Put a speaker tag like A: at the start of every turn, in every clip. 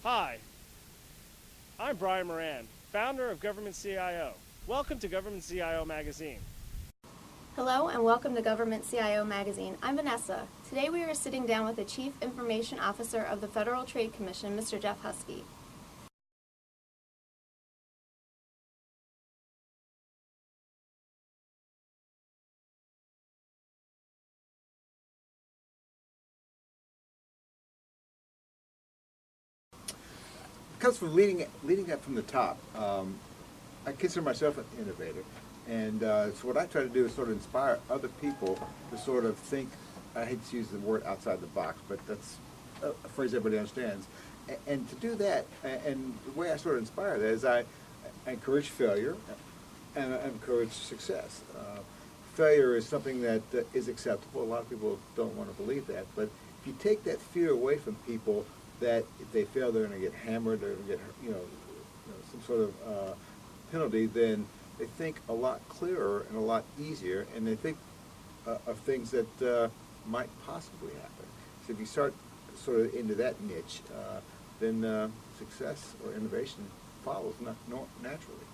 A: Hi, I'm Brian Moran, founder of Government CIO. Welcome to Government CIO Magazine.
B: Hello and welcome to Government CIO Magazine. I'm Vanessa. Today we are sitting down with the Chief Information Officer of the Federal Trade Commission, Mr. Jeff Huskey.
C: It comes from leading up from the top. I consider myself an innovator, and so what I try to do is sort of inspire other people to sort of think. I hate to use the word outside the box, but that's a phrase everybody understands. And to do that, and the way I sort of inspire that is I encourage failure, and I encourage success. Failure is something that is acceptable. A lot of people don't want to believe that, but if you take that fear away from people, that if they fail, they're going to get hammered, they're going to get some sort of penalty, then they think a lot clearer and a lot easier, and they think of things that might possibly happen. So if you start sort of into that niche, then success or innovation follows naturally.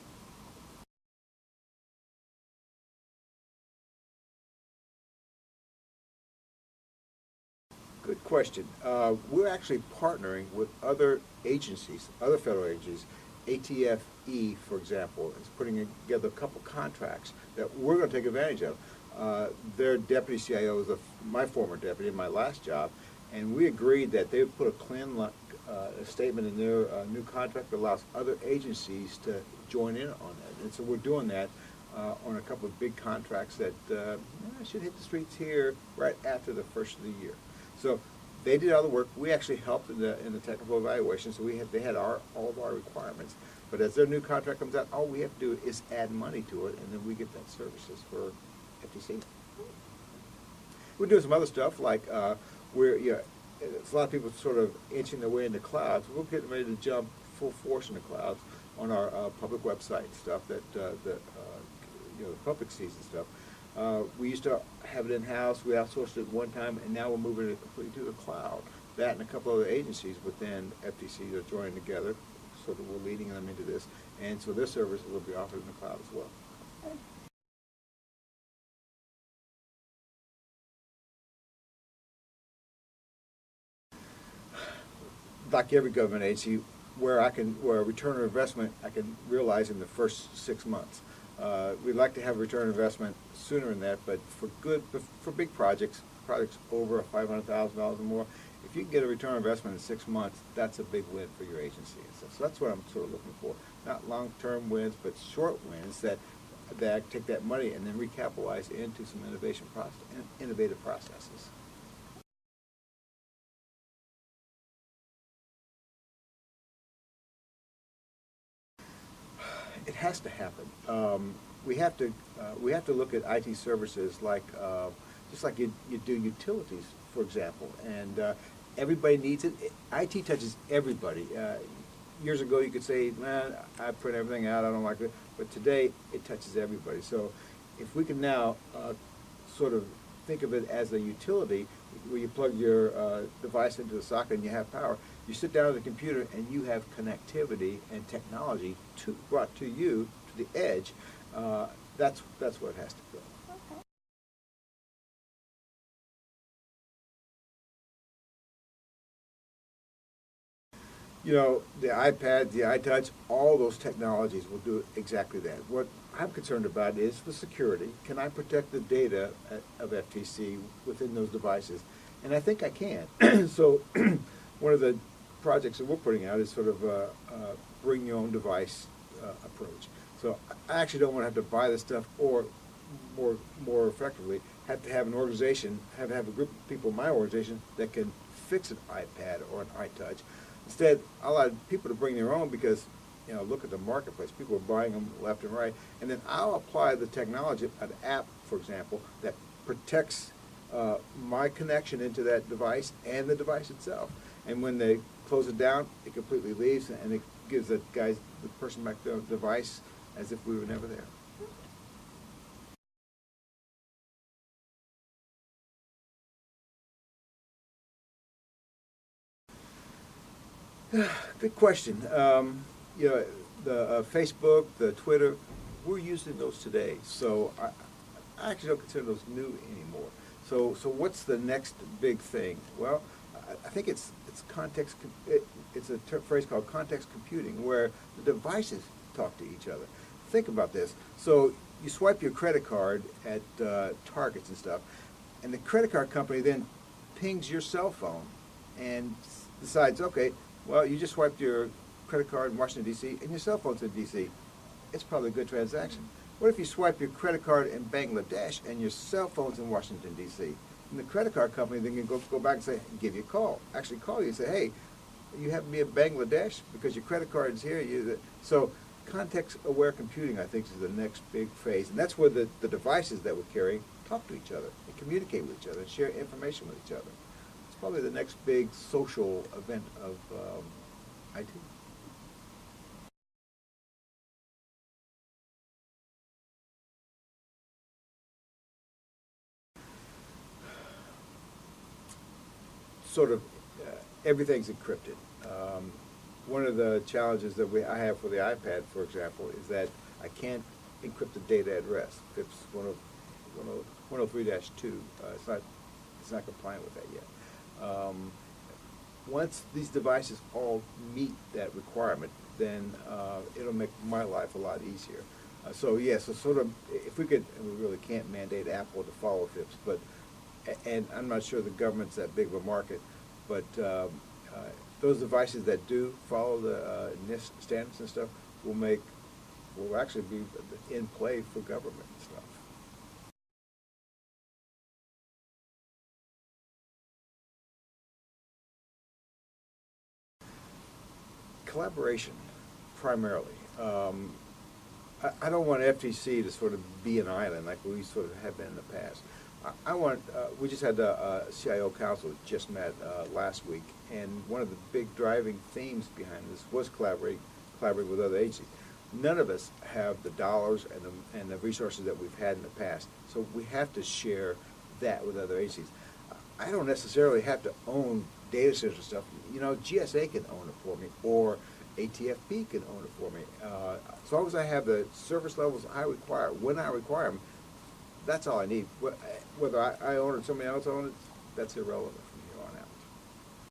C: Good question. We're actually partnering with other agencies, other federal agencies. ATFE, for example, is putting together a couple contracts that we're going to take advantage of. Their deputy CIO is my former deputy in my last job, and we agreed that they would put a statement in their new contract that allows other agencies to join in on that. And so we're doing that on a couple of big contracts that should hit the streets here right after the first of the year. So they did all the work. We actually helped in the technical evaluation. So they had all of our requirements. But as their new contract comes out, all we have to do is add money to it, and then we get that services for FTC. We're doing some other stuff like it's a lot of people sort of inching their way into clouds. We're getting ready to jump full force into clouds on our public website stuff that the public sees and stuff. We used to have it in-house. We outsourced it one time, and now we're moving it completely to the cloud. That and a couple other agencies within FTC are joining together, so that we're leading them into this. And so their services will be offered in the cloud as well. Like every government agency, where a return on investment I can realize in the first 6 months. We'd like to have a return on investment sooner than that, but for big projects over $500,000 or more, if you can get a return on investment in 6 months, that's a big win for your agency. So that's what I'm sort of looking for. Not long-term wins, but short wins that take that money and then recapitalize into some innovative processes. It has to happen. We have to look at IT services like just like you do utilities, for example, and everybody needs it. IT touches everybody. Years ago, you could say, "Man, I print everything out. I don't like it," but today it touches everybody. So, if we can now sort of think of it as a utility, where you plug your device into the socket and you have power. You sit down at the computer and you have connectivity and technology brought to you to the edge. That's where it has to go. The iPad, the iTouch, all those technologies will do exactly that. What I'm concerned about is the security. Can I protect the data of FTC within those devices? And I think I can. So one of the projects that we're putting out is sort of a bring your own device approach. So I actually don't want to have to buy this stuff, or more effectively, have to have an organization, have a group of people in my organization that can fix an iPad or an iTouch. Instead, I allow people to bring their own because, look at the marketplace. People are buying them left and right. And then I'll apply the technology, an app, for example, that protects my connection into that device and the device itself. And when they close it down, it completely leaves, and it gives the person back the device as if we were never there. Good question. You know, the Facebook, the Twitter, we're using those today. So I actually don't consider those new anymore. So what's the next big thing? Well, I think it's context. It's a phrase called context computing, where the devices talk to each other. Think about this. So you swipe your credit card at Targets and stuff, and the credit card company then pings your cell phone and decides, okay, well, you just swiped your credit card in Washington, D.C., and your cell phone's in D.C. It's probably a good transaction. What if you swipe your credit card in Bangladesh and your cell phone's in Washington, D.C.? And the credit card company then can go back and say, give you a call, actually call you and say, hey, you happen to be in Bangladesh because your credit card is here. So context-aware computing, I think, is the next big phase. And that's where the devices that we're carrying talk to each other and communicate with each other and share information with each other. It's probably the next big social event of IT. Sort of everything's encrypted. One of the challenges that I have for the iPad, for example, is that I can't encrypt the data at rest. FIPS 103-2. It's not compliant with that yet. Once these devices all meet that requirement, then it'll make my life a lot easier. So sort of, if we could, and we really can't mandate Apple to follow FIPS, but and I'm not sure the government's that big of a market, but those devices that do follow the NIST standards and stuff will actually be in play for government and stuff. Collaboration, primarily. I don't want FTC to sort of be an island like we sort of have been in the past. I want, we just had the CIO Council that just met last week, and one of the big driving themes behind this was collaborating with other agencies. None of us have the dollars and the resources that we've had in the past, so we have to share that with other agencies. I don't necessarily have to own data centers and stuff. You know, GSA can own it for me, or ATFP can own it for me. As long as I have the service levels I require, when I require them, that's all I need. Whether I own it or somebody else owns it, that's irrelevant.